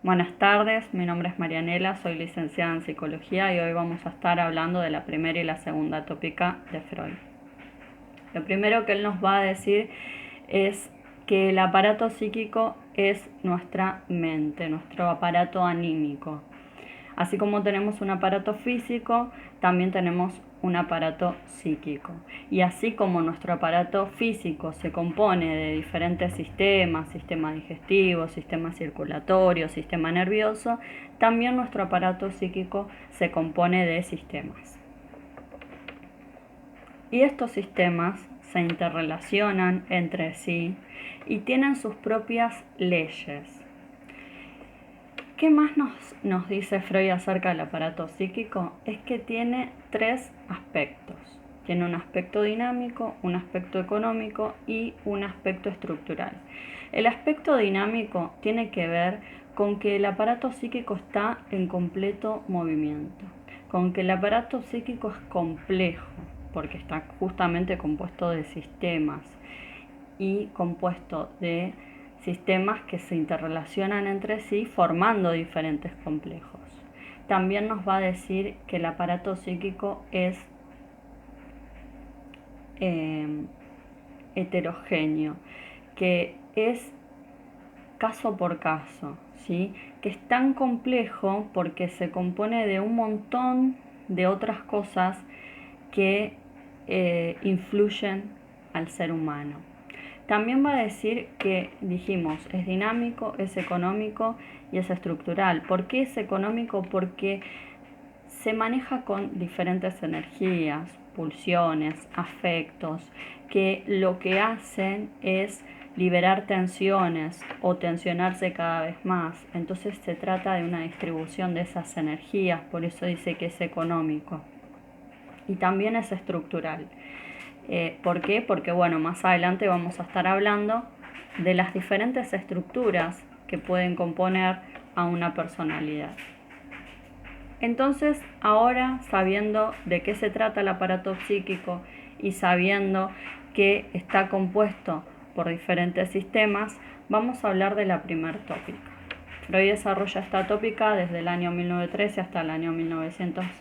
Buenas tardes, mi nombre es Marianela, soy licenciada en Psicología y hoy vamos a estar hablando de la primera y la segunda tópica de Freud. Lo primero que él nos va a decir es que el aparato psíquico es nuestra mente, nuestro aparato anímico. Así como tenemos un aparato físico, también tenemos un aparato psíquico. Y así como nuestro aparato físico se compone de diferentes sistemas, sistema digestivo, sistema circulatorio, sistema nervioso, también nuestro aparato psíquico se compone de sistemas. Y estos sistemas se interrelacionan entre sí y tienen sus propias leyes. ¿Qué más nos dice Freud acerca del aparato psíquico? Es que tiene tres aspectos. Tiene un aspecto dinámico, un aspecto económico y un aspecto estructural. El aspecto dinámico tiene que ver con que el aparato psíquico está en completo movimiento, con que el aparato psíquico es complejo, porque está justamente compuesto de sistemas y compuesto de sistemas que se interrelacionan entre sí formando diferentes complejos. También nos va a decir que el aparato psíquico es heterogéneo, que es caso por caso, ¿sí? Que es tan complejo porque se compone de un montón de otras cosas que influyen al ser humano. También va a decir que, dijimos, es dinámico, es económico y es estructural. ¿Por qué es económico? Porque se maneja con diferentes energías, pulsiones, afectos, que lo que hacen es liberar tensiones o tensionarse cada vez más. Entonces se trata de una distribución de esas energías, por eso dice que es económico. Y también es estructural. ¿Por qué? Porque bueno, más adelante vamos a estar hablando de las diferentes estructuras que pueden componer a una personalidad. Entonces, ahora sabiendo de qué se trata el aparato psíquico y sabiendo que está compuesto por diferentes sistemas, vamos a hablar de la primer tópica. Freud desarrolla esta tópica desde el año 1913 hasta el año 1915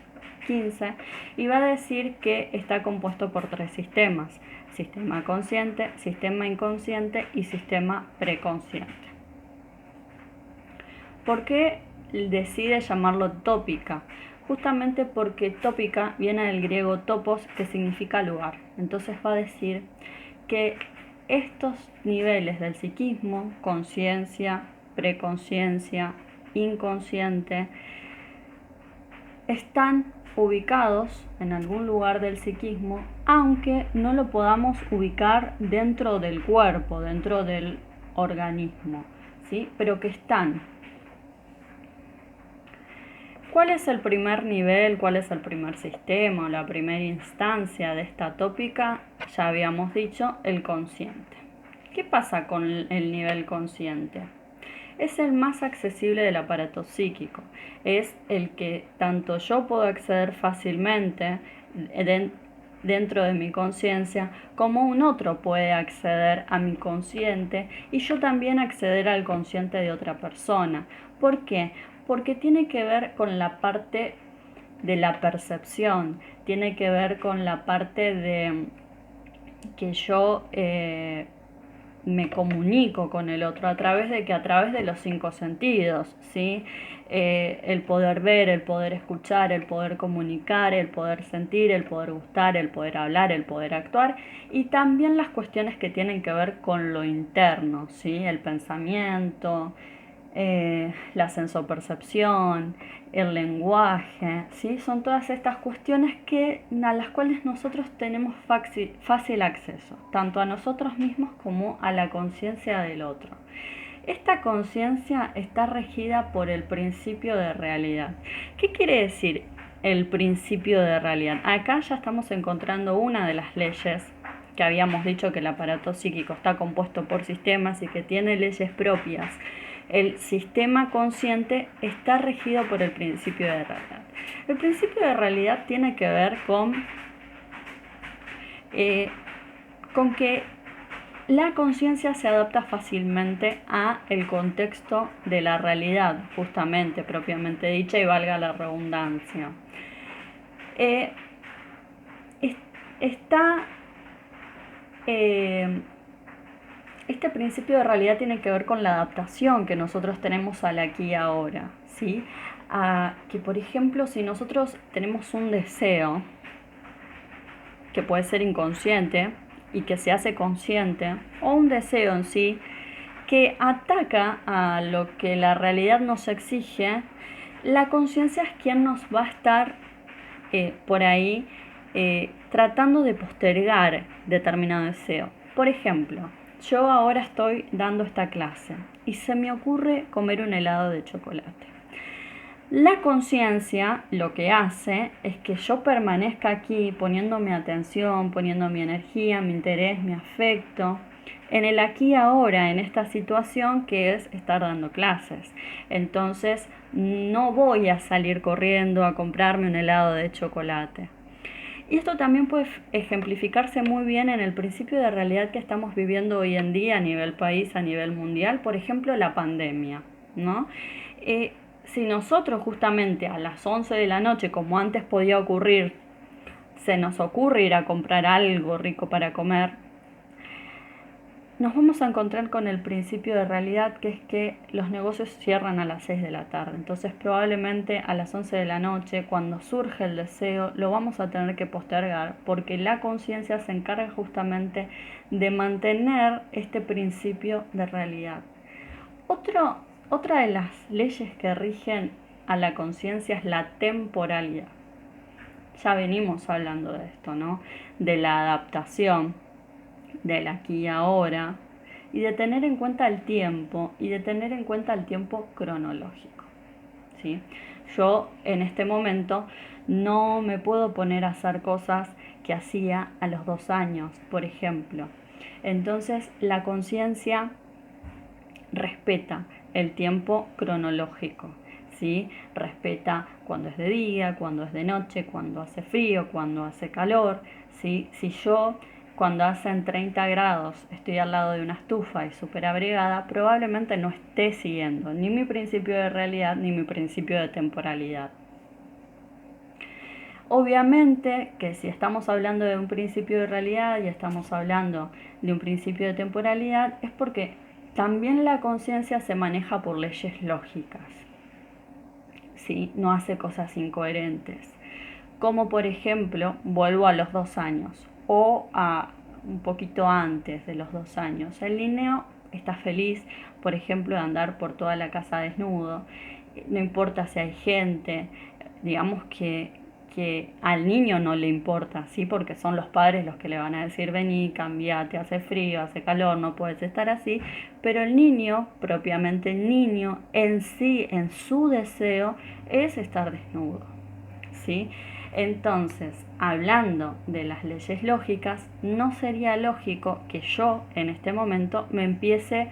y va a decir que está compuesto por tres sistemas: sistema consciente, sistema inconsciente y sistema preconsciente. ¿Por qué decide llamarlo tópica? Justamente porque tópica viene del griego topos, que significa lugar. Entonces va a decir que estos niveles del psiquismo, conciencia, preconsciencia, inconsciente, están ubicados en algún lugar del psiquismo, aunque no lo podamos ubicar dentro del cuerpo, dentro del organismo, ¿sí? Pero que están. ¿Cuál es el primer nivel, cuál es el primer sistema o la primera instancia de esta tópica? Ya habíamos dicho, el consciente. ¿Qué pasa con el nivel consciente? Es el más accesible del aparato psíquico. Es el que tanto yo puedo acceder fácilmente dentro de mi conciencia, como un otro puede acceder a mi consciente y yo también acceder al consciente de otra persona. ¿Por qué? Porque tiene que ver con la parte de la percepción, tiene que ver con la parte de que yo me comunico con el otro a través de los cinco sentidos, ¿sí? El poder ver, el poder escuchar, el poder comunicar, el poder sentir, el poder gustar, el poder hablar, el poder actuar, y también las cuestiones que tienen que ver con lo interno, ¿sí? El pensamiento, la sensopercepción, el lenguaje, ¿sí? Son todas estas cuestiones a las cuales nosotros tenemos fácil acceso, tanto a nosotros mismos como a la conciencia del otro. Esta conciencia está regida por el principio de realidad. ¿Qué quiere decir el principio de realidad? Acá ya estamos encontrando una de las leyes que habíamos dicho, que el aparato psíquico está compuesto por sistemas y que tiene leyes propias. El sistema consciente está regido por el principio de realidad. El principio de realidad tiene que ver con que La conciencia se adapta fácilmente a el contexto de la realidad, justamente, propiamente dicha, y valga la redundancia. Está este principio de realidad tiene que ver con la adaptación que nosotros tenemos al aquí y ahora, ¿sí? Que por ejemplo, si nosotros tenemos un deseo que puede ser inconsciente y que se hace consciente, o un deseo en sí que ataca a lo que la realidad nos exige, la conciencia es quien nos va a estar por ahí tratando de postergar determinado deseo. Por ejemplo, yo ahora estoy dando esta clase y se me ocurre comer un helado de chocolate. La conciencia lo que hace es que yo permanezca aquí poniendo mi atención, poniendo mi energía, mi interés, mi afecto en el aquí y ahora, en esta situación que es estar dando clases. Entonces no voy a salir corriendo a comprarme un helado de chocolate. Y esto también puede ejemplificarse muy bien en el principio de realidad que estamos viviendo hoy en día a nivel país, a nivel mundial, por ejemplo la pandemia, ¿no? Si nosotros justamente a las 11 de la noche, como antes podía ocurrir, se nos ocurre ir a comprar algo rico para comer, nos vamos a encontrar con el principio de realidad, que es que los negocios cierran a las 6 de la tarde. Entonces probablemente a las 11 de la noche, cuando surge el deseo, lo vamos a tener que postergar, porque la conciencia se encarga justamente de mantener este principio de realidad. Otra de las leyes que rigen a la conciencia es la temporalidad. Ya venimos hablando de esto, ¿no? De la adaptación, del aquí y ahora, y de tener en cuenta el tiempo, y de tener en cuenta el tiempo cronológico, ¿sí? Yo en este momento no me puedo poner a hacer cosas que hacía a los 2 años, por ejemplo. Entonces la conciencia respeta el tiempo cronológico, ¿sí? Respeta cuando es de día, cuando es de noche, cuando hace frío, cuando hace calor, ¿sí? Si yo cuando hacen 30 grados estoy al lado de una estufa y súper abrigada, probablemente no esté siguiendo ni mi principio de realidad ni mi principio de temporalidad. Obviamente que si estamos hablando de un principio de realidad y estamos hablando de un principio de temporalidad, es porque también la conciencia se maneja por leyes lógicas, ¿sí? No hace cosas incoherentes. Como por ejemplo, vuelvo a los 2 años o a un poquito antes de los 2 años. El niño está feliz, por ejemplo, de andar por toda la casa desnudo. No importa si hay gente, digamos que al niño no le importa, ¿sí? Porque son los padres los que le van a decir vení, cambiate, hace frío, hace calor, no puedes estar así, pero el niño, propiamente el niño en sí, en su deseo, es estar desnudo, ¿sí? Entonces, hablando de las leyes lógicas, no sería lógico que yo en este momento me empiece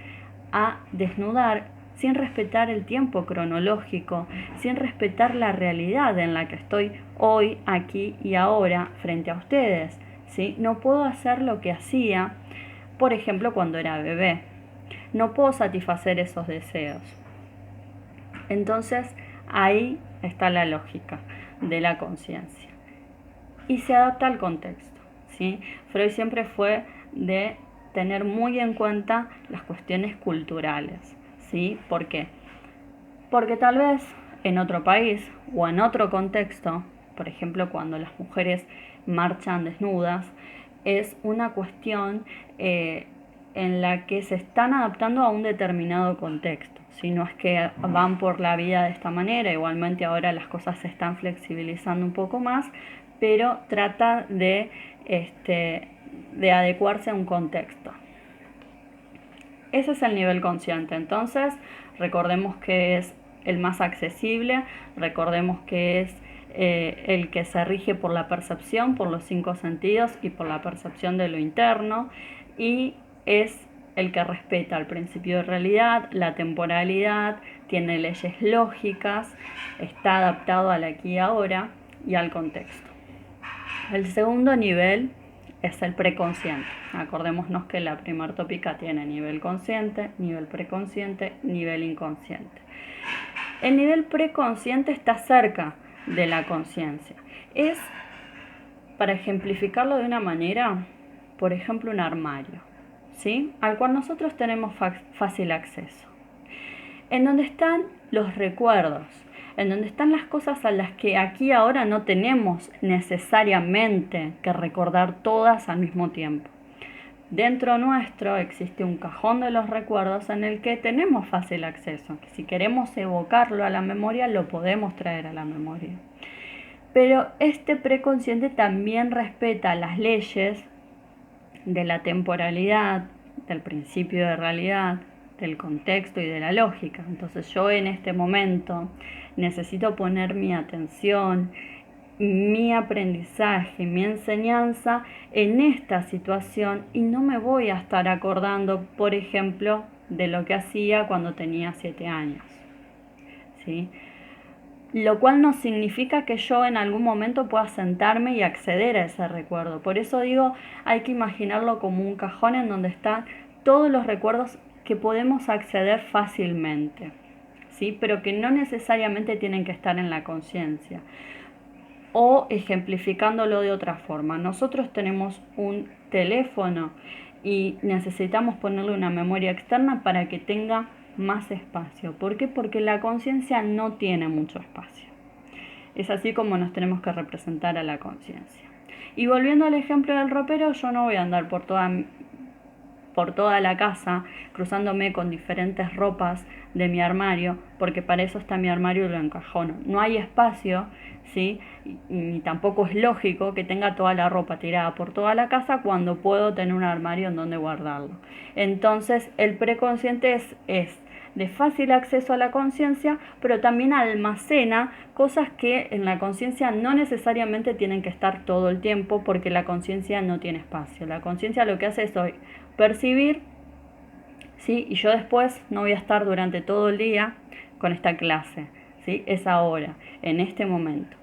a desnudar sin respetar el tiempo cronológico, sin respetar la realidad en la que estoy hoy, aquí y ahora frente a ustedes, ¿sí? No puedo hacer lo que hacía, por ejemplo, cuando era bebé. No puedo satisfacer esos deseos. Entonces, ahí está la lógica de la conciencia. Y se adapta al contexto, ¿sí? Freud siempre fue de tener muy en cuenta las cuestiones culturales, ¿sí? ¿Por qué? Porque tal vez en otro país o en otro contexto, por ejemplo, cuando las mujeres marchan desnudas, es una cuestión en la que se están adaptando a un determinado contexto. Si no es que van por la vida de esta manera, igualmente ahora las cosas se están flexibilizando un poco más, pero trata de adecuarse a un contexto. Ese es el nivel consciente. Entonces, recordemos que es el más accesible, recordemos que es el que se rige por la percepción, por los 5 sentidos y por la percepción de lo interno, y es el que respeta el principio de realidad, la temporalidad, tiene leyes lógicas, está adaptado al aquí y ahora y al contexto. El segundo nivel es el preconsciente. Acordémonos que la primera tópica tiene nivel consciente, nivel preconsciente, nivel inconsciente. El nivel preconsciente está cerca de la conciencia. Es, para ejemplificarlo de una manera, por ejemplo, un armario, ¿sí? Al cual nosotros tenemos fácil acceso. En donde están los recuerdos, en donde están las cosas a las que aquí ahora no tenemos necesariamente que recordar todas al mismo tiempo. Dentro nuestro existe un cajón de los recuerdos en el que tenemos fácil acceso, que si queremos evocarlo a la memoria lo podemos traer a la memoria. Pero este preconsciente también respeta las leyes de la temporalidad, del principio de realidad, del contexto y de la lógica. Entonces yo en este momento necesito poner mi atención, mi aprendizaje, mi enseñanza en esta situación y no me voy a estar acordando, por ejemplo, de lo que hacía cuando tenía 7 años, ¿sí? Lo cual no significa que yo en algún momento pueda sentarme y acceder a ese recuerdo. Por eso digo, hay que imaginarlo como un cajón en donde están todos los recuerdos que podemos acceder fácilmente, ¿sí? Pero que no necesariamente tienen que estar en la conciencia. O ejemplificándolo de otra forma, nosotros tenemos un teléfono y necesitamos ponerle una memoria externa para que tenga más espacio. ¿Por qué? Porque la conciencia no tiene mucho espacio. Es así como nos tenemos que representar a la conciencia. Y volviendo al ejemplo del ropero, yo no voy a andar por toda la casa cruzándome con diferentes ropas de mi armario, porque para eso está mi armario y lo encajono. No hay espacio, ¿sí? Y tampoco es lógico que tenga toda la ropa tirada por toda la casa cuando puedo tener un armario en donde guardarlo. Entonces el preconsciente es de fácil acceso a la conciencia, pero también almacena cosas que en la conciencia no necesariamente tienen que estar todo el tiempo, porque la conciencia no tiene espacio. La conciencia lo que hace es hoy percibir, ¿sí? Y yo después no voy a estar durante todo el día con esta clase, ¿sí? Es ahora, en este momento.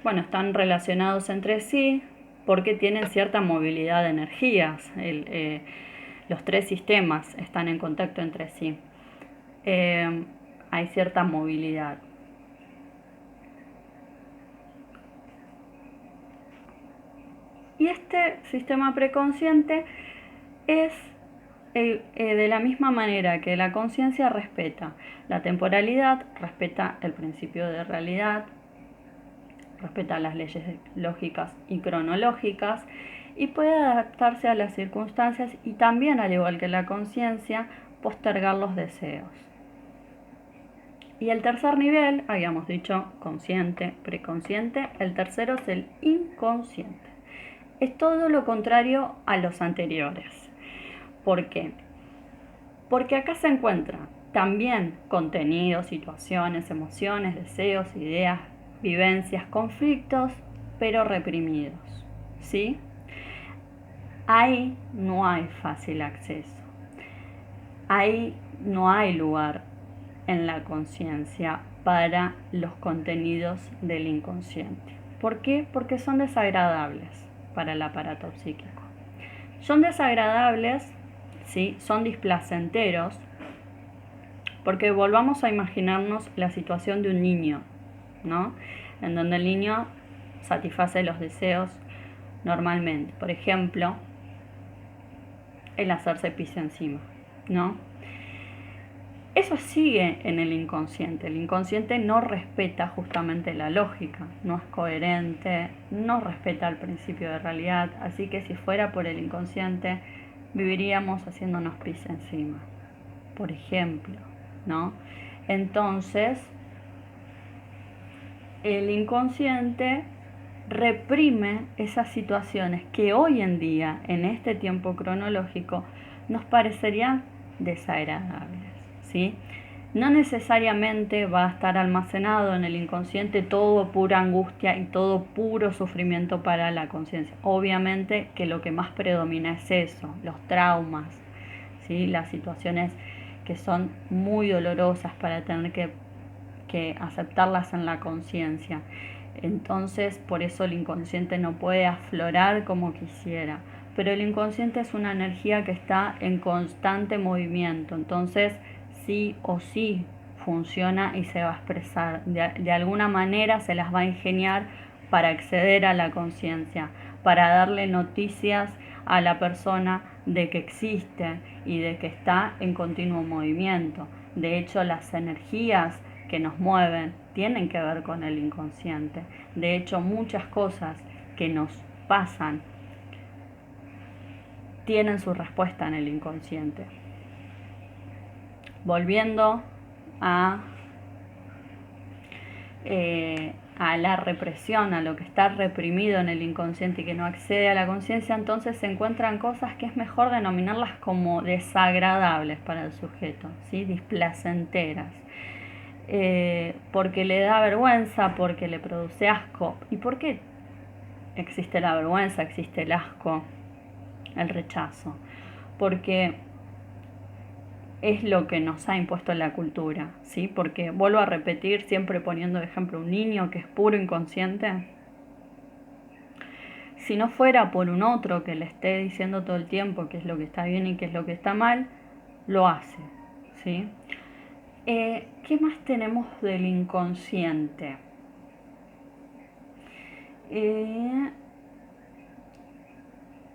Bueno, están relacionados entre sí porque tienen cierta movilidad de energías. Los tres sistemas están en contacto entre sí. Hay cierta movilidad. Y este sistema preconsciente es de la misma manera que la conciencia respeta la temporalidad, respeta el principio de realidad, respeta las leyes lógicas y cronológicas y puede adaptarse a las circunstancias y también, al igual que la conciencia, postergar los deseos. Y el tercer nivel, habíamos dicho consciente, preconsciente, el tercero es el inconsciente. Es todo lo contrario a los anteriores. ¿Por qué? Porque acá se encuentran también contenidos, situaciones, emociones, deseos, ideas, vivencias, conflictos, pero reprimidos, ¿sí? Ahí no hay fácil acceso. Ahí no hay lugar en la conciencia para los contenidos del inconsciente. ¿Por qué? Porque son desagradables para el aparato psíquico. Son desagradables, ¿sí? Son displacenteros, porque volvamos a imaginarnos la situación de un niño, ¿no? En donde el niño satisface los deseos normalmente. Por ejemplo, el hacerse pis encima, ¿no? Eso sigue en el inconsciente. El inconsciente no respeta justamente la lógica, no es coherente, no respeta el principio de realidad. Así que si fuera por el inconsciente, viviríamos haciéndonos pis encima, por ejemplo, ¿no? Entonces, el inconsciente reprime esas situaciones que hoy en día, en este tiempo cronológico, nos parecerían desagradables, ¿sí? No necesariamente va a estar almacenado en el inconsciente todo pura angustia y todo puro sufrimiento para la conciencia. Obviamente que lo que más predomina es eso, los traumas, ¿sí? Las situaciones que son muy dolorosas para tener que aceptarlas en la conciencia. Entonces, por eso el inconsciente no puede aflorar como quisiera. Pero el inconsciente es una energía que está en constante movimiento. Entonces, sí o sí funciona y se va a expresar. De alguna manera se las va a ingeniar para acceder a la conciencia, para darle noticias a la persona de que existe y de que está en continuo movimiento. De hecho, las energías que nos mueven tienen que ver con el inconsciente. De hecho, muchas cosas que nos pasan tienen su respuesta en el inconsciente. Volviendo a la represión, a lo que está reprimido en el inconsciente y que no accede a la conciencia, entonces se encuentran cosas que es mejor denominarlas como desagradables para el sujeto, ¿sí? Displacenteras. Porque le da vergüenza, porque le produce asco. ¿Y por qué existe la vergüenza, existe el asco, el rechazo? Porque es lo que nos ha impuesto la cultura, ¿sí? Porque vuelvo a repetir, siempre poniendo de ejemplo un niño que es puro inconsciente. Si no fuera por un otro que le esté diciendo todo el tiempo qué es lo que está bien y qué es lo que está mal, lo hace, ¿sí? ¿Qué más tenemos del inconsciente?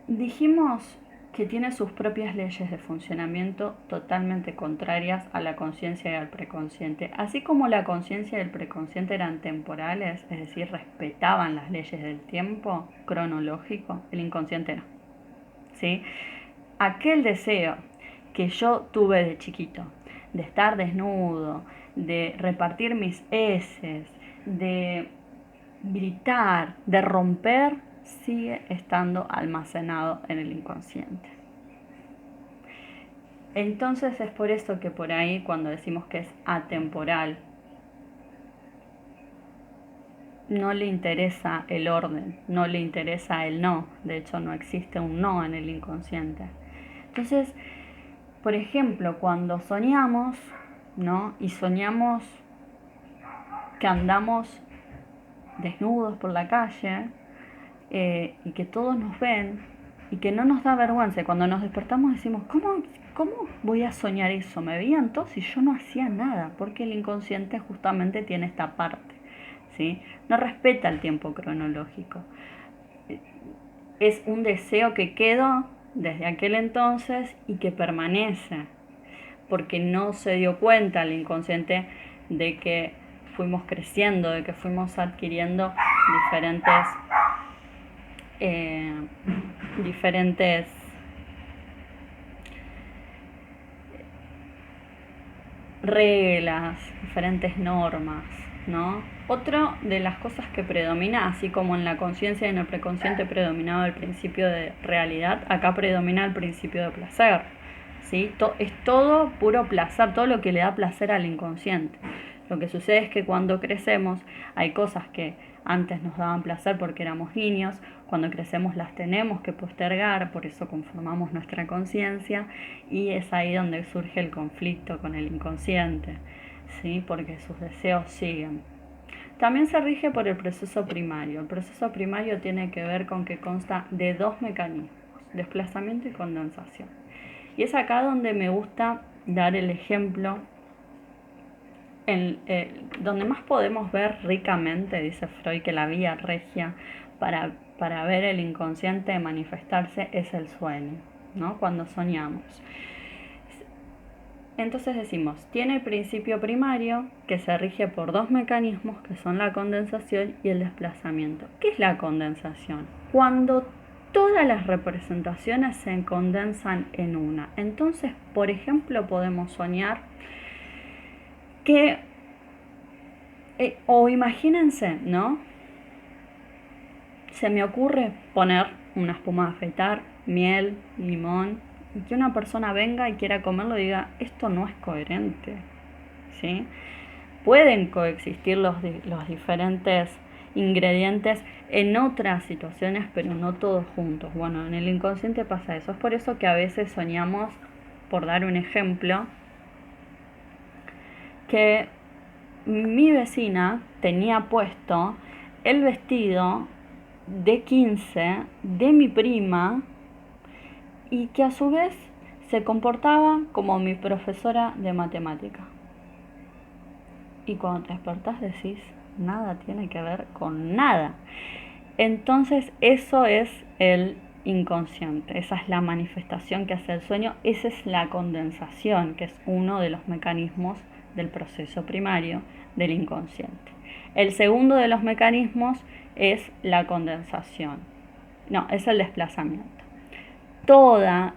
Dijimos que tiene sus propias leyes de funcionamiento totalmente contrarias a la conciencia y al preconsciente. Así como la conciencia y el preconsciente eran temporales, es decir, respetaban las leyes del tiempo cronológico, el inconsciente no. ¿Sí? Aquel deseo que yo tuve de chiquito, de estar desnudo, de repartir mis heces, de gritar, de romper, sigue estando almacenado en el inconsciente. Entonces es por eso que por ahí cuando decimos que es atemporal, no le interesa el orden, no le interesa el no, de hecho no existe un no en el inconsciente. Entonces, por ejemplo, cuando soñamos, ¿no? Y soñamos que andamos desnudos por la calle, y que todos nos ven y que no nos da vergüenza. Y cuando nos despertamos decimos, ¿cómo voy a soñar eso? Me veían todos y yo no hacía nada, porque el inconsciente justamente tiene esta parte, ¿sí? No respeta el tiempo cronológico. Es un deseo que quedó desde aquel entonces y que permanece, porque no se dio cuenta el inconsciente de que fuimos creciendo, de que fuimos adquiriendo diferentes reglas, diferentes normas, ¿no? Otra de las cosas que predomina, así como en la conciencia y en el preconsciente predominaba el principio de realidad, acá predomina el principio de placer, ¿sí? Es todo puro placer, todo lo que le da placer al inconsciente. Lo que sucede es que cuando crecemos hay cosas que antes nos daban placer porque éramos niños, cuando crecemos las tenemos que postergar, por eso conformamos nuestra conciencia y es ahí donde surge el conflicto con el inconsciente, ¿sí? Porque sus deseos siguen. También se rige por el proceso primario. El proceso primario tiene que ver con que consta de dos mecanismos, desplazamiento y condensación. Y es acá donde me gusta dar el ejemplo donde más podemos ver ricamente, dice Freud, que la vía regia para ver el inconsciente manifestarse es el sueño, ¿no? Cuando soñamos. Entonces decimos, tiene el principio primario que se rige por dos mecanismos que son la condensación y el desplazamiento. ¿Qué es la condensación? Cuando todas las representaciones se condensan en una. Entonces, por ejemplo, podemos soñar que, o imagínense, ¿no? Se me ocurre poner una espuma de afeitar, miel, limón, y que una persona venga y quiera comerlo y diga, esto no es coherente, ¿sí? Pueden coexistir los diferentes ingredientes en otras situaciones, pero no todos juntos. Bueno, en el inconsciente pasa eso. Es por eso que a veces soñamos, por dar un ejemplo, que mi vecina tenía puesto el vestido de 15 de mi prima y que a su vez se comportaba como mi profesora de matemática. Y cuando te despertás decís, nada tiene que ver con nada. Entonces eso es el inconsciente, esa es la manifestación que hace el sueño, esa es la condensación, que es uno de los mecanismos del proceso primario del inconsciente. El segundo de los mecanismos es la condensación, no, es el desplazamiento. Toda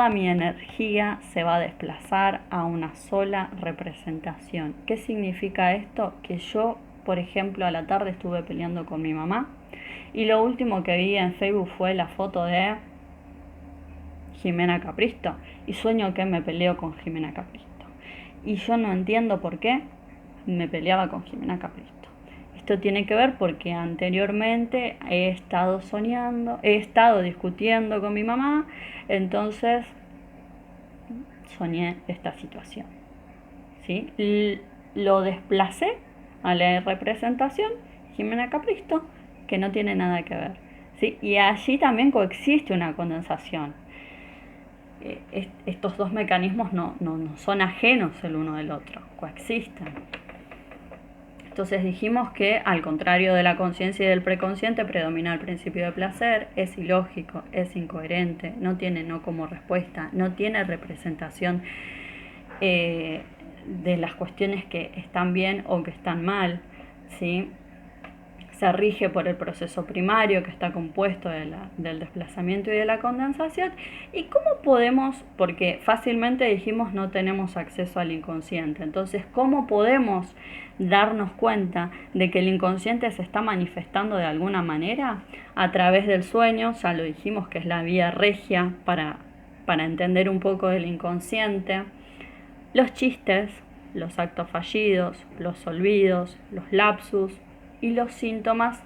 mi energía se va a desplazar a una sola representación. ¿Qué significa esto? Que yo, por ejemplo, a la tarde estuve peleando con mi mamá y lo último que vi en Facebook fue la foto de Jimena Capristo y sueño que me peleo con Jimena Capristo. Y yo no entiendo por qué me peleaba con Jimena Capristo. Esto tiene que ver porque anteriormente he estado discutiendo con mi mamá, entonces soñé esta situación. ¿Sí? Lo desplacé a la representación Jimena Capristo, que no tiene nada que ver. ¿Sí? Y allí también coexiste una condensación. Estos dos mecanismos no son ajenos el uno del otro, coexisten. Entonces dijimos que, al contrario de la conciencia y del preconsciente, predomina el principio de placer, es ilógico, es incoherente, no tiene no como respuesta, no tiene representación de las cuestiones que están bien o que están mal, ¿sí? Se rige por el proceso primario que está compuesto del desplazamiento y de la condensación. ¿Y cómo podemos? Porque fácilmente dijimos no tenemos acceso al inconsciente. Entonces, ¿cómo podemos darnos cuenta de que el inconsciente se está manifestando de alguna manera? A través del sueño, ya lo dijimos que es la vía regia para entender un poco del inconsciente. Los chistes, los actos fallidos, los olvidos, los lapsus y los síntomas,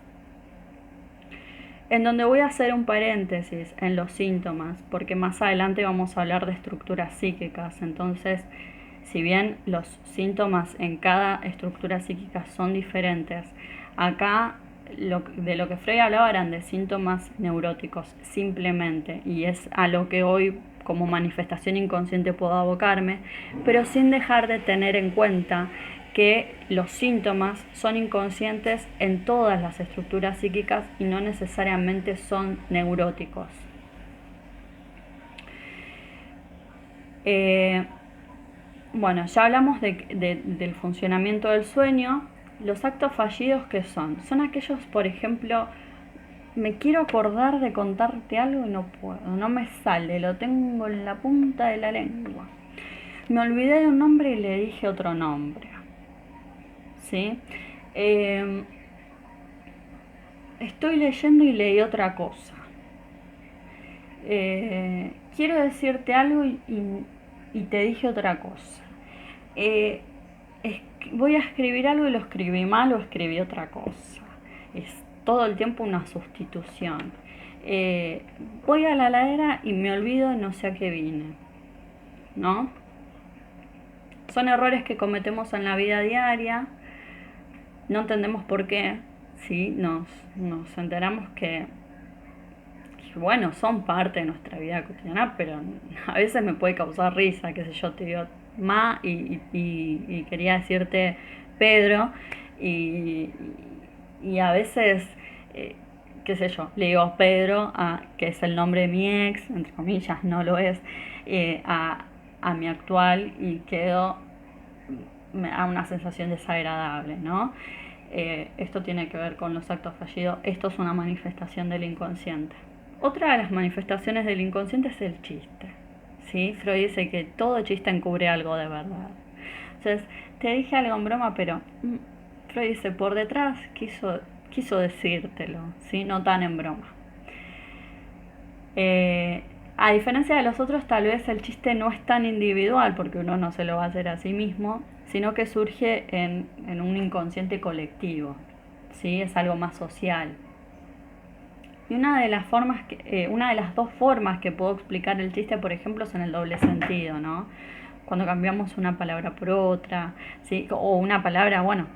en donde voy a hacer un paréntesis en los síntomas, porque más adelante vamos a hablar de estructuras psíquicas. Entonces, si bien los síntomas en cada estructura psíquica son diferentes, acá de lo que Freud hablaba eran de síntomas neuróticos, simplemente, y es a lo que hoy como manifestación inconsciente puedo abocarme, pero sin dejar de tener en cuenta que los síntomas son inconscientes en todas las estructuras psíquicas y no necesariamente son neuróticos. Bueno, ya hablamos del funcionamiento del sueño. Los actos fallidos, ¿qué son? Son aquellos, por ejemplo, me quiero acordar de contarte algo y no puedo, no me sale, lo tengo en la punta de la lengua. Me olvidé de un nombre y le dije otro nombre. ¿Sí? Estoy leyendo y leí otra cosa. Quiero decirte algo y te dije otra cosa. Voy a escribir algo y lo escribí mal o escribí otra cosa. Es todo el tiempo una sustitución. Voy a la heladera y me olvido y no sé a qué vine. ¿No? Son errores que cometemos en la vida diaria. No entendemos por qué. ¿Sí? Nos enteramos que bueno, son parte de nuestra vida cotidiana, pero a veces me puede causar risa, qué sé yo, te digo ma y quería decirte Pedro y a veces, qué sé yo, le digo Pedro, que es el nombre de mi ex, entre comillas, no lo es, a mi actual y quedo a una sensación desagradable, ¿no? Esto tiene que ver con los actos fallidos, esto es una manifestación del inconsciente. Otra de las manifestaciones del inconsciente es el chiste. ¿Sí? Freud dice que todo chiste encubre algo de verdad. Entonces, te dije algo en broma, pero Freud dice, por detrás quiso decírtelo, ¿sí? No tan en broma. A diferencia de los otros, tal vez el chiste no es tan individual, porque uno no se lo va a hacer a sí mismo, sino que surge en un inconsciente colectivo. ¿Sí? Es algo más social. Y una de las dos formas que puedo explicar el chiste, por ejemplo, es en el doble sentido, ¿no? Cuando cambiamos una palabra por otra, ¿sí? O una palabra, bueno,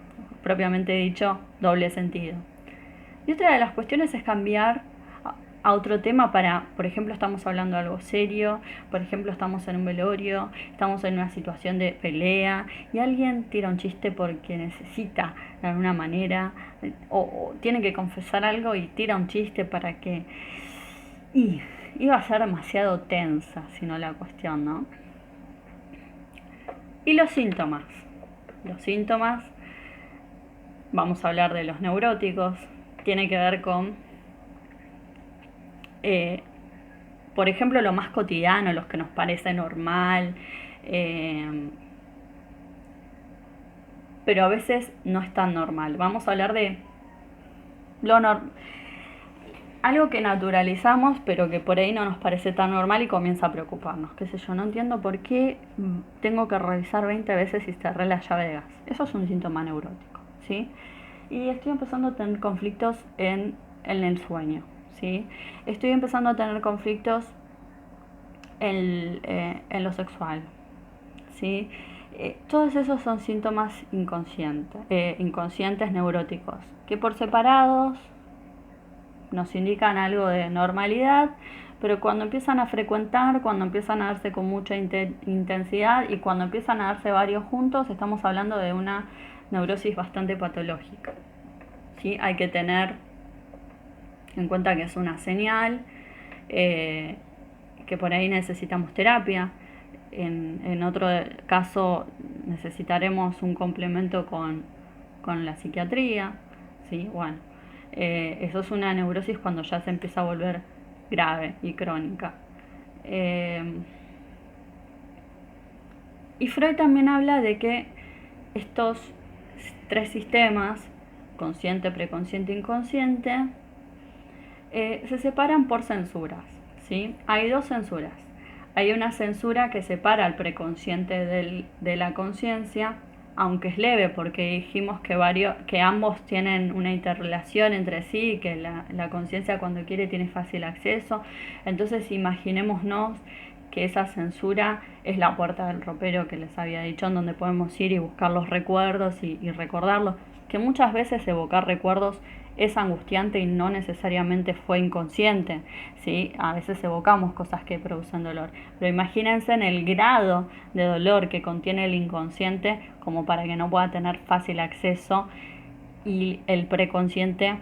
propiamente dicho, doble sentido. Y otra de las cuestiones es cambiar a otro tema para, por ejemplo, estamos hablando de algo serio, por ejemplo, estamos en un velorio, estamos en una situación de pelea y alguien tira un chiste porque necesita de alguna manera o tiene que confesar algo y tira un chiste para que... Y iba a ser demasiado tensa, si no la cuestión, ¿no? Y los síntomas. Los síntomas, vamos a hablar de los neuróticos, tiene que ver con por ejemplo, lo más cotidiano, los que nos parece normal, pero a veces no es tan normal. Vamos a hablar de algo que naturalizamos, pero que por ahí no nos parece tan normal y comienza a preocuparnos. Qué sé yo, no entiendo por qué tengo que revisar 20 veces si cerré la llave de gas. Eso es un síntoma neurótico, ¿sí? Y estoy empezando a tener conflictos en el sueño, ¿sí? Estoy empezando a tener conflictos en lo sexual, ¿sí? Todos esos son síntomas inconscientes neuróticos, que por separados nos indican algo de normalidad, pero cuando empiezan a frecuentar, cuando empiezan a darse con mucha intensidad y cuando empiezan a darse varios juntos, estamos hablando de una neurosis bastante patológica, ¿sí? Hay que tener en cuenta que es una señal, que por ahí necesitamos terapia. En otro caso necesitaremos un complemento con la psiquiatría, ¿sí? Bueno, eso es una neurosis cuando ya se empieza a volver grave y crónica. Y Freud también habla de que estos tres sistemas, consciente, preconsciente e inconsciente, se separan por censuras, ¿sí? Hay dos censuras. Hay una censura que separa al preconsciente de la conciencia, aunque es leve, porque dijimos que ambos tienen una interrelación entre sí, que la conciencia cuando quiere tiene fácil acceso. Entonces imaginémonos que esa censura es la puerta del ropero que les había dicho, en donde podemos ir y buscar los recuerdos y recordarlos, que muchas veces evocar recuerdos es angustiante y no necesariamente fue inconsciente, ¿sí? A veces evocamos cosas que producen dolor, pero imagínense en el grado de dolor que contiene el inconsciente como para que no pueda tener fácil acceso y el preconsciente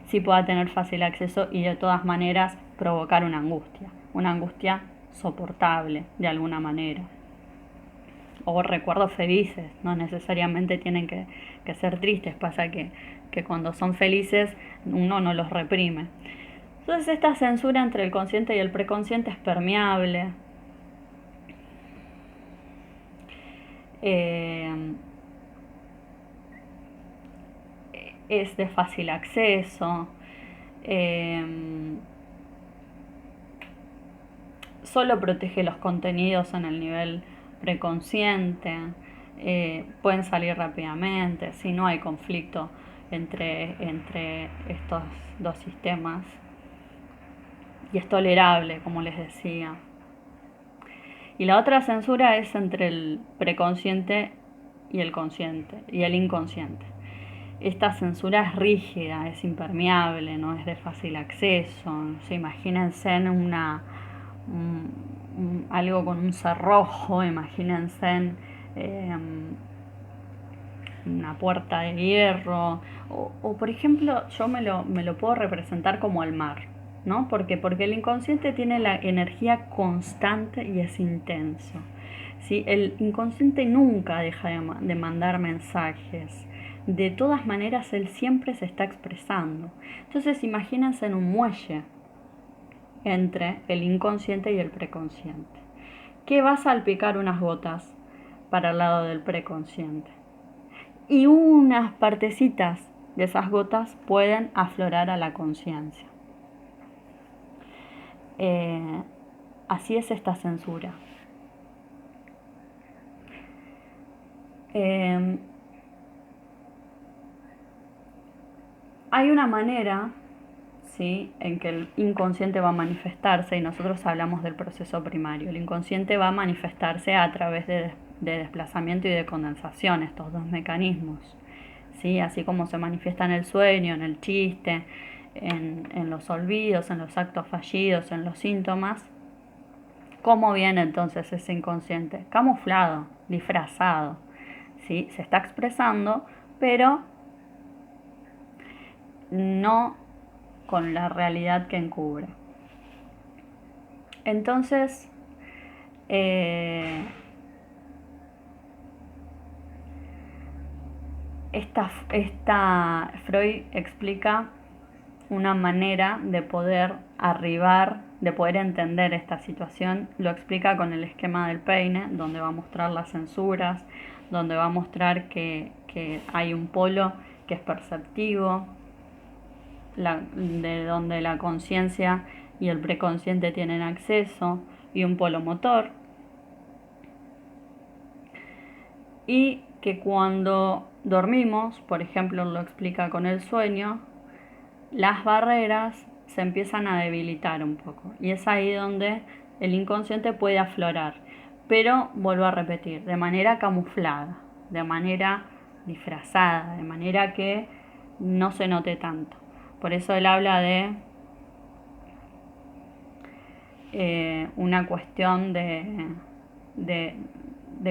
sí pueda tener fácil acceso y de todas maneras provocar una angustia soportable de alguna manera. O recuerdos felices, no necesariamente tienen que ser tristes, pasa que cuando son felices uno no los reprime. Entonces esta censura entre el consciente y el preconsciente es permeable, es de fácil acceso, solo protege los contenidos en el nivel preconsciente, pueden salir rápidamente, si no hay conflicto entre estos dos sistemas. Y es tolerable, como les decía. Y la otra censura es entre el preconsciente y el consciente, y el inconsciente. Esta censura es rígida, es impermeable, no es de fácil acceso. Imagínense en algo con un cerrojo, imagínense en una puerta de hierro, o por ejemplo yo me lo puedo representar como el mar, ¿no? Porque el inconsciente tiene la energía constante y es intenso, ¿sí? El inconsciente nunca deja de mandar mensajes, de todas maneras él siempre se está expresando. Entonces imagínense en un muelle entre el inconsciente y el preconsciente, que va a salpicar unas gotas para el lado del preconsciente y unas partecitas de esas gotas pueden aflorar a la conciencia. Así es esta censura. Hay una manera, ¿sí?, en que el inconsciente va a manifestarse, y nosotros hablamos del proceso primario. El inconsciente va a manifestarse a través de desplazamiento y de condensación, estos dos mecanismos, ¿sí? Así como se manifiesta en el sueño, en el chiste, en los olvidos, en los actos fallidos, en los síntomas. ¿Cómo viene entonces ese inconsciente? Camuflado, disfrazado, ¿sí? Se está expresando, pero no con la realidad que encubre. Entonces, Freud explica una manera de poder arribar, de poder entender esta situación. Lo explica con el esquema del peine, donde va a mostrar las censuras, donde va a mostrar que hay un polo que es perceptivo, de donde la conciencia y el preconsciente tienen acceso, y un polo motor. Y que cuando dormimos, por ejemplo, lo explica con el sueño, las barreras se empiezan a debilitar un poco. Y es ahí donde el inconsciente puede aflorar. Pero, vuelvo a repetir, de manera camuflada, de manera disfrazada, de manera que no se note tanto. Por eso él habla de una cuestión de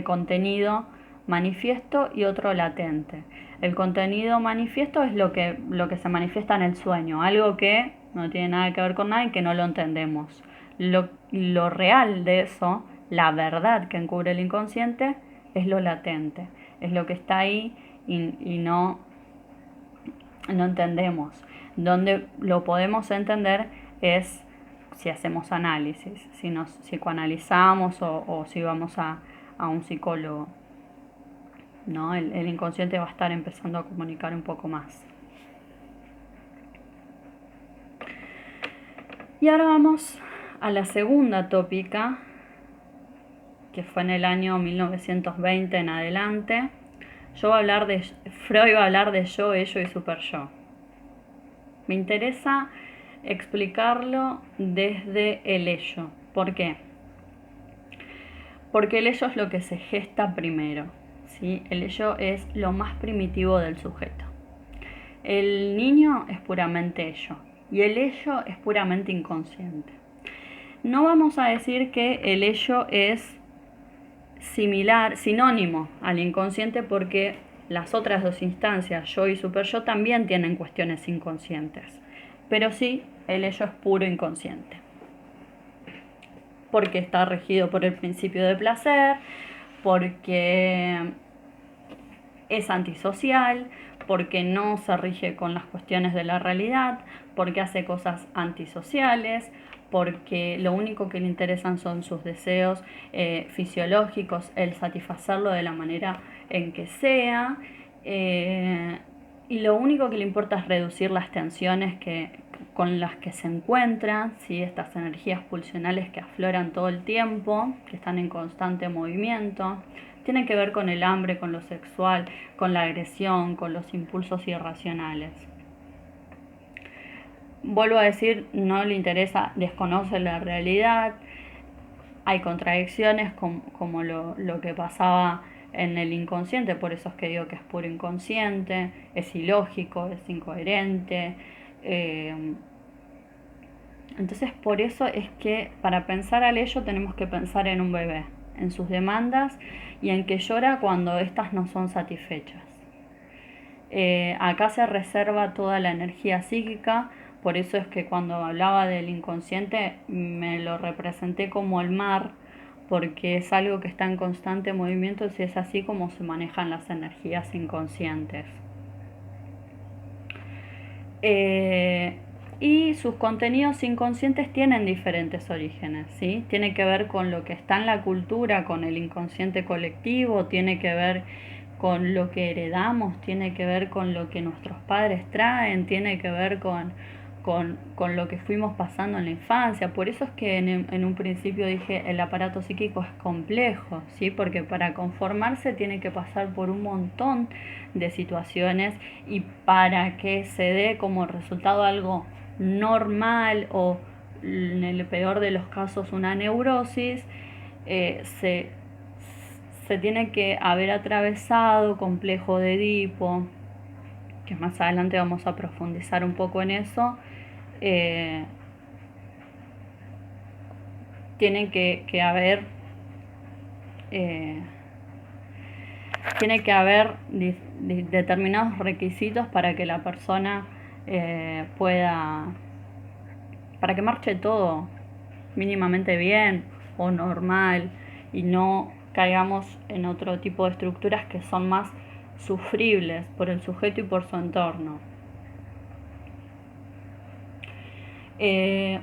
contenido manifiesto y otro latente. El contenido manifiesto es lo que se manifiesta en el sueño, algo que no tiene nada que ver con nada y que no lo entendemos. Lo real de eso, la verdad que encubre el inconsciente, es lo latente, es lo que está ahí y no entendemos. Donde lo podemos entender es si hacemos análisis, si nos psicoanalizamos o si vamos a un psicólogo. ¿No? El inconsciente va a estar empezando a comunicar un poco más. Y ahora vamos a la segunda tópica, que fue en el año 1920 en adelante. Freud va a hablar de yo, ello y super yo. Me interesa explicarlo desde el ello. ¿Por qué? Porque el ello es lo que se gesta primero, ¿sí? El ello es lo más primitivo del sujeto. El niño es puramente ello y el ello es puramente inconsciente. No vamos a decir que el ello es sinónimo al inconsciente, porque las otras dos instancias, yo y super yo, también tienen cuestiones inconscientes. Pero sí, el ello es puro inconsciente. Porque está regido por el principio de placer, porque es antisocial, porque no se rige con las cuestiones de la realidad, porque hace cosas antisociales, porque lo único que le interesan son sus deseos fisiológicos, el satisfacerlo de la manera en que sea, y lo único que le importa es reducir las tensiones con las que se encuentran, ¿sí? Estas energías pulsionales que afloran todo el tiempo, que están en constante movimiento. Tiene que ver con el hambre, con lo sexual, con la agresión, con los impulsos irracionales. Vuelvo a decir, no le interesa, desconoce la realidad. Hay contradicciones como lo que pasaba en el inconsciente, por eso es que digo que es puro inconsciente, es ilógico, es incoherente. Entonces por eso es que para pensar al ello tenemos que pensar en un bebé, en sus demandas y en que llora cuando éstas no son satisfechas. Acá se reserva toda la energía psíquica, por eso es que cuando hablaba del inconsciente me lo representé como el mar, porque es algo que está en constante movimiento y es así como se manejan las energías inconscientes. Y sus contenidos inconscientes tienen diferentes orígenes, ¿sí? Tiene que ver con lo que está en la cultura, con el inconsciente colectivo, tiene que ver con lo que heredamos, tiene que ver con lo que nuestros padres traen, tiene que ver con lo que fuimos pasando en la infancia. Por eso es que en un principio dije el aparato psíquico es complejo, ¿sí? Porque para conformarse tiene que pasar por un montón de situaciones y para que se dé como resultado algo normal o en el peor de los casos una neurosis, se tiene que haber atravesado complejo de Edipo, que más adelante vamos a profundizar un poco en eso, tiene que haber determinados requisitos para que la persona pueda, para que marche todo mínimamente bien o normal y no caigamos en otro tipo de estructuras que son más sufribles por el sujeto y por su entorno.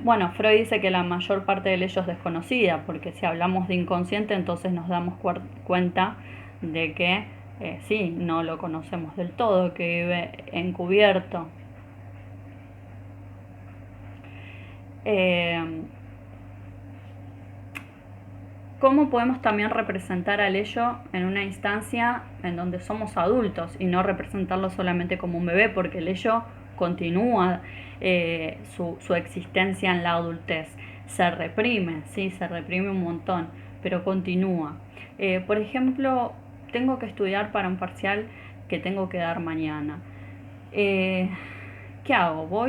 Bueno, Freud dice que la mayor parte del ello es desconocida, porque si hablamos de inconsciente, entonces nos damos cuenta de que sí, no lo conocemos del todo, que vive encubierto. ¿Cómo podemos también representar al ello en una instancia en donde somos adultos y no representarlo solamente como un bebé? Porque el ello continúa su existencia en la adultez. Se reprime, sí, se reprime un montón, pero continúa. Por ejemplo, tengo que estudiar para un parcial que tengo que dar mañana. ¿Qué hago?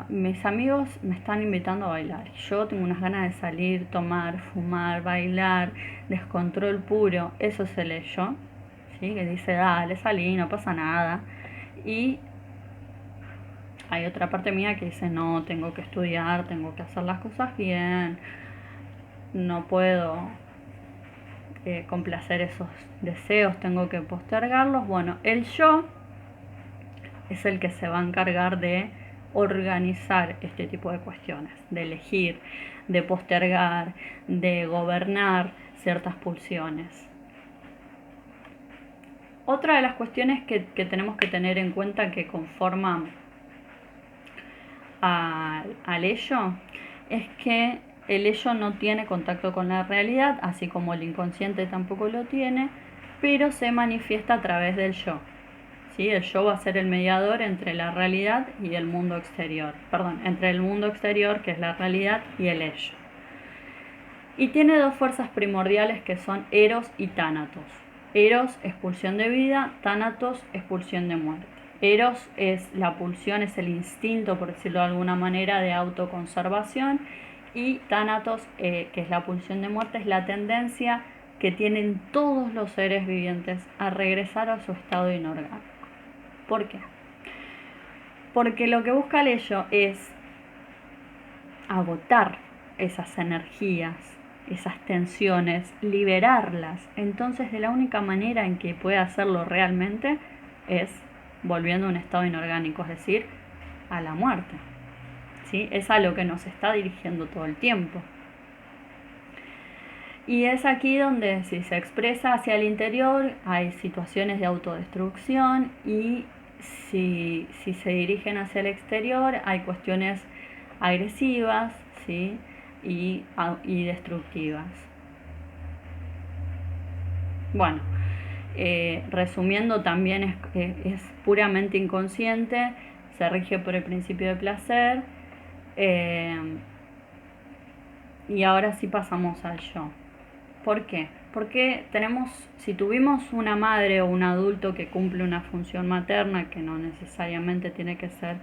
Mis amigos me están invitando a bailar. Yo tengo unas ganas de salir, tomar, fumar, bailar, descontrol puro. Eso es el ello, ¿sí? Que dice, dale, salí, no pasa nada. Y hay otra parte mía que dice, no, tengo que estudiar, tengo que hacer las cosas bien, no puedo complacer esos deseos, tengo que postergarlos. Bueno, el yo es el que se va a encargar de organizar este tipo de cuestiones, de elegir, de postergar, de gobernar ciertas pulsiones. Otra de las cuestiones que tenemos que tener en cuenta que conforman al ello es que el ello no tiene contacto con la realidad, así como el inconsciente tampoco lo tiene, pero se manifiesta a través del yo. ¿Sí? El yo va a ser el mediador entre la realidad y el mundo exterior. Perdón, entre el mundo exterior, que es la realidad, y el ello. Y tiene dos fuerzas primordiales que son Eros y Tánatos. Eros, expulsión de vida, Tánatos, expulsión de muerte. Eros es la pulsión, es el instinto, por decirlo de alguna manera, de autoconservación. Y Tánatos, que es la pulsión de muerte, es la tendencia que tienen todos los seres vivientes a regresar a su estado inorgánico. ¿Por qué? Porque lo que busca el ello es agotar esas energías, esas tensiones, liberarlas. Entonces, de la única manera en que puede hacerlo realmente es volviendo a un estado inorgánico, es decir, a la muerte. ¿Sí? Es a lo que nos está dirigiendo todo el tiempo. Y es aquí donde si se expresa hacia el interior hay situaciones de autodestrucción y si se dirigen hacia el exterior hay cuestiones agresivas, ¿sí? y destructivas. Bueno, resumiendo, también es puramente inconsciente, se rige por el principio de placer, y ahora sí pasamos al yo. ¿Por qué? Porque si tuvimos una madre o un adulto que cumple una función materna, que no necesariamente tiene que ser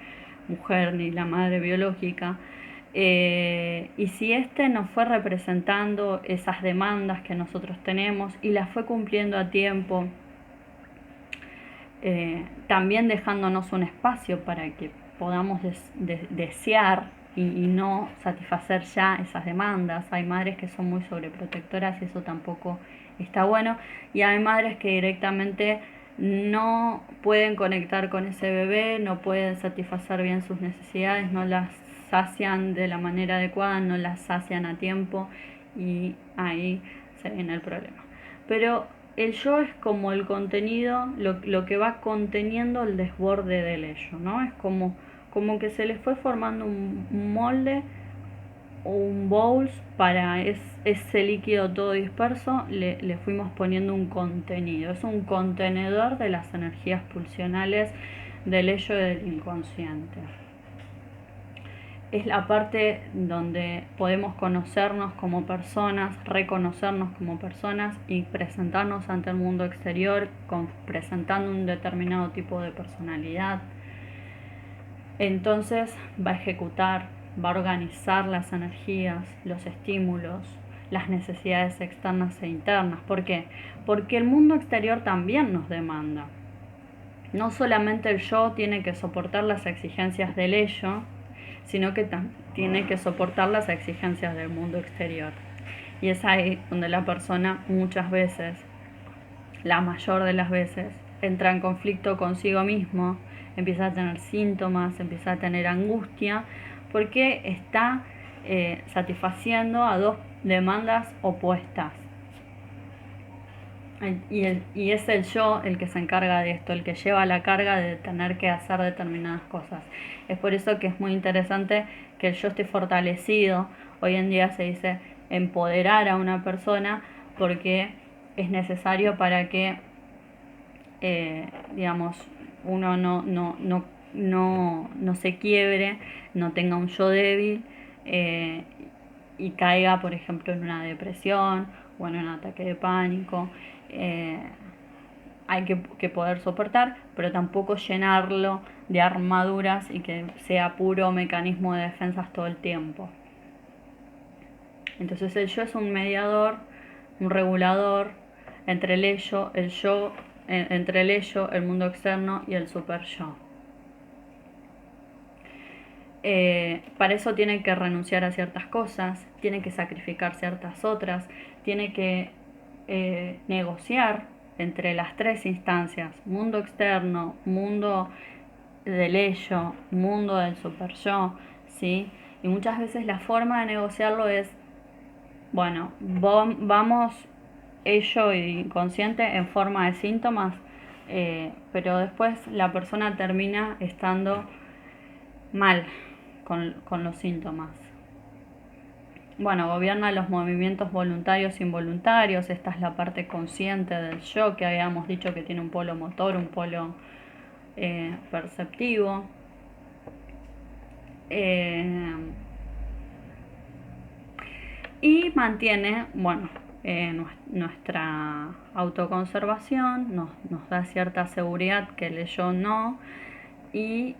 mujer ni la madre biológica, y si éste nos fue representando esas demandas que nosotros tenemos y las fue cumpliendo a tiempo, también dejándonos un espacio para que podamos desear y no satisfacer ya esas demandas. Hay madres que son muy sobreprotectoras y eso tampoco está bueno, y hay madres que directamente no pueden conectar con ese bebé, no pueden satisfacer bien sus necesidades, no las sacian de la manera adecuada, no las sacian a tiempo y ahí se viene el problema. Pero el yo es como el contenido, lo que va conteniendo el desborde del ello, ¿no? Es como que se le fue formando un molde o un bowl para ese líquido todo disperso, le fuimos poniendo un contenido. Es un contenedor de las energías pulsionales del ello y del inconsciente. es la parte donde podemos conocernos como personas, reconocernos como personas y presentarnos ante el mundo exterior presentando un determinado tipo de personalidad. Entonces va a ejecutar, va a organizar las energías, los estímulos, las necesidades externas e internas. ¿Por qué? Porque el mundo exterior también nos demanda. No solamente el yo tiene que soportar las exigencias del ello, sino que tiene que soportar las exigencias del mundo exterior. Y es ahí donde la persona muchas veces, la mayor de las veces, entra en conflicto consigo mismo, empieza a tener síntomas, empieza a tener angustia, porque está satisfaciendo a dos demandas opuestas. Y es el yo el que se encarga de esto, el que lleva la carga de tener que hacer determinadas cosas. Es por eso que es muy interesante que el yo esté fortalecido. Hoy en día se dice empoderar a una persona porque es necesario para que, digamos, uno no se quiebre, no tenga un yo débil y caiga, por ejemplo, en una depresión o en un ataque de pánico. Eh, hay que poder soportar, pero tampoco llenarlo de armaduras y que sea puro mecanismo de defensas todo el tiempo. Entonces el yo es un mediador, un regulador entre entre el ello, el mundo externo y el super yo. Para eso tiene que renunciar a ciertas cosas, tiene que sacrificar ciertas otras, tiene que negociar entre las tres instancias, mundo externo, mundo del ello, mundo del super yo, ¿sí? Y muchas veces la forma de negociarlo es, bueno, vamos ello y inconsciente en forma de síntomas, pero después la persona termina estando mal con los síntomas. Bueno, gobierna los movimientos voluntarios e involuntarios. Esta es la parte consciente del yo, que habíamos dicho que tiene un polo motor, un polo perceptivo. Y mantiene, bueno, nuestra autoconservación, nos da cierta seguridad que el yo no, y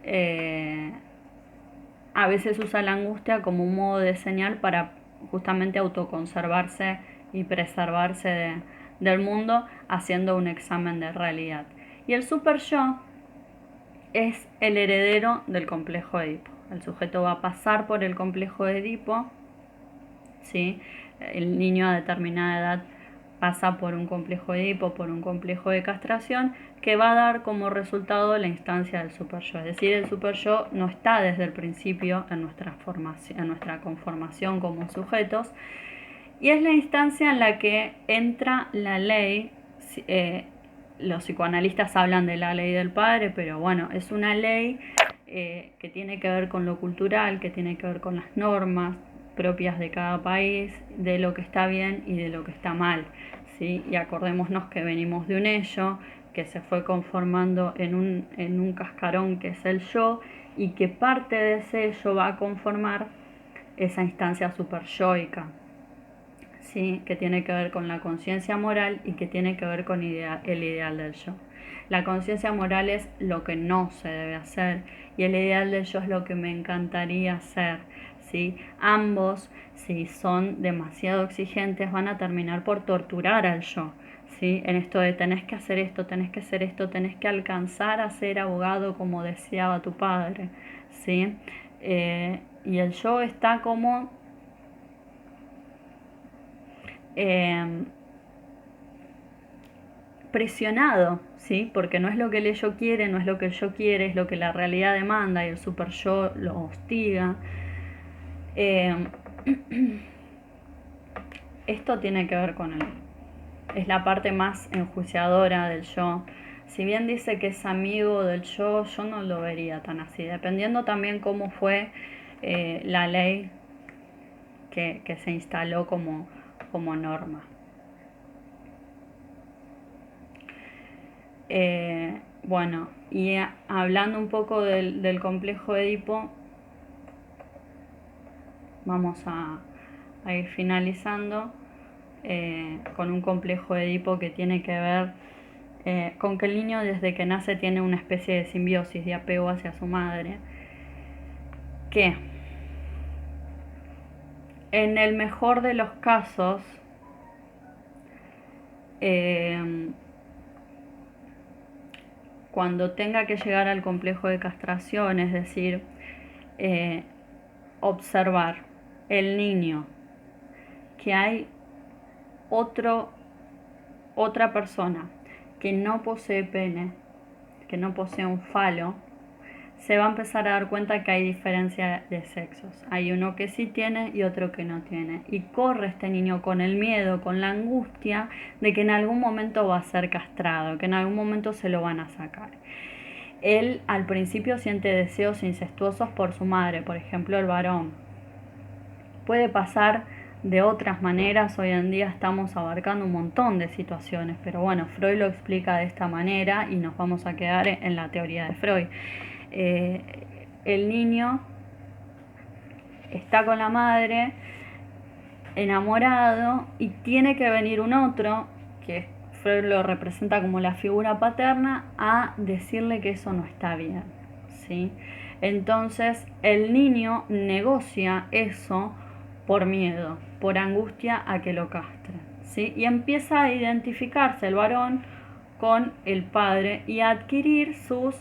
a veces usa la angustia como un modo de señal para justamente autoconservarse y preservarse del mundo haciendo un examen de realidad. Y el super yo es el heredero del complejo de Edipo. El sujeto va a pasar por el complejo de Edipo, ¿sí? El niño a determinada edad pasa por un complejo de Edipo, por un complejo de castración, que va a dar como resultado la instancia del super yo. Es decir, el super yo no está desde el principio en nuestra conformación como sujetos, y es la instancia en la que entra la ley. Los psicoanalistas hablan de la ley del padre, pero bueno, es una ley que tiene que ver con lo cultural, que tiene que ver con las normas propias de cada país, de lo que está bien y de lo que está mal, ¿sí? Y acordémonos que venimos de un ello, que se fue conformando en un cascarón que es el yo, y que parte de ese yo va a conformar esa instancia superyoica, ¿sí? Que tiene que ver con la conciencia moral y que tiene que ver con el ideal del yo. La conciencia moral es lo que no se debe hacer y el ideal del yo es lo que me encantaría hacer, ¿sí? Ambos, si son demasiado exigentes, van a terminar por torturar al yo, ¿sí? En esto de tenés que hacer esto, tenés que hacer esto, tenés que alcanzar a ser abogado como deseaba tu padre, ¿sí? Y el yo está como presionado, ¿sí? Porque no es lo que el ello quiere, no es lo que el yo quiere, es lo que la realidad demanda y el super yo lo hostiga. Esto tiene que ver con él. Es la parte más enjuiciadora del yo. Si bien dice que es amigo del yo no lo vería tan así, dependiendo también cómo fue la ley que se instaló como norma. Bueno, y hablando un poco del complejo de Edipo, vamos a ir finalizando con un complejo de Edipo que tiene que ver con que el niño desde que nace tiene una especie de simbiosis, de apego hacia su madre, que en el mejor de los casos cuando tenga que llegar al complejo de castración, es decir, observar el niño que hay otra persona que no posee pene, que no posee un falo, se va a empezar a dar cuenta que hay diferencia de sexos. Hay uno que sí tiene y otro que no tiene. Y corre este niño con el miedo, con la angustia de que en algún momento va a ser castrado, que en algún momento se lo van a sacar. Él al principio siente deseos incestuosos por su madre, por ejemplo el varón. Puede pasar de otras maneras, hoy en día estamos abarcando un montón de situaciones, pero bueno, Freud lo explica de esta manera y nos vamos a quedar en la teoría de Freud. El niño está con la madre, enamorado, y tiene que venir un otro, que Freud lo representa como la figura paterna, a decirle que eso no está bien, ¿sí? Entonces el niño negocia eso por miedo, por angustia a que lo castren, ¿sí? Y empieza a identificarse el varón con el padre y a adquirir sus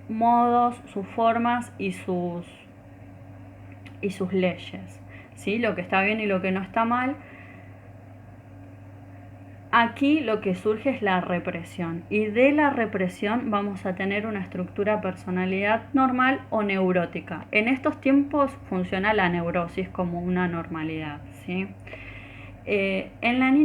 modos, sus formas y sus leyes, ¿sí? Lo que está bien y lo que no está mal. Aquí lo que surge es la represión, y de la represión vamos a tener una estructura de personalidad normal o neurótica. En estos tiempos funciona la neurosis como una normalidad, ¿sí? En la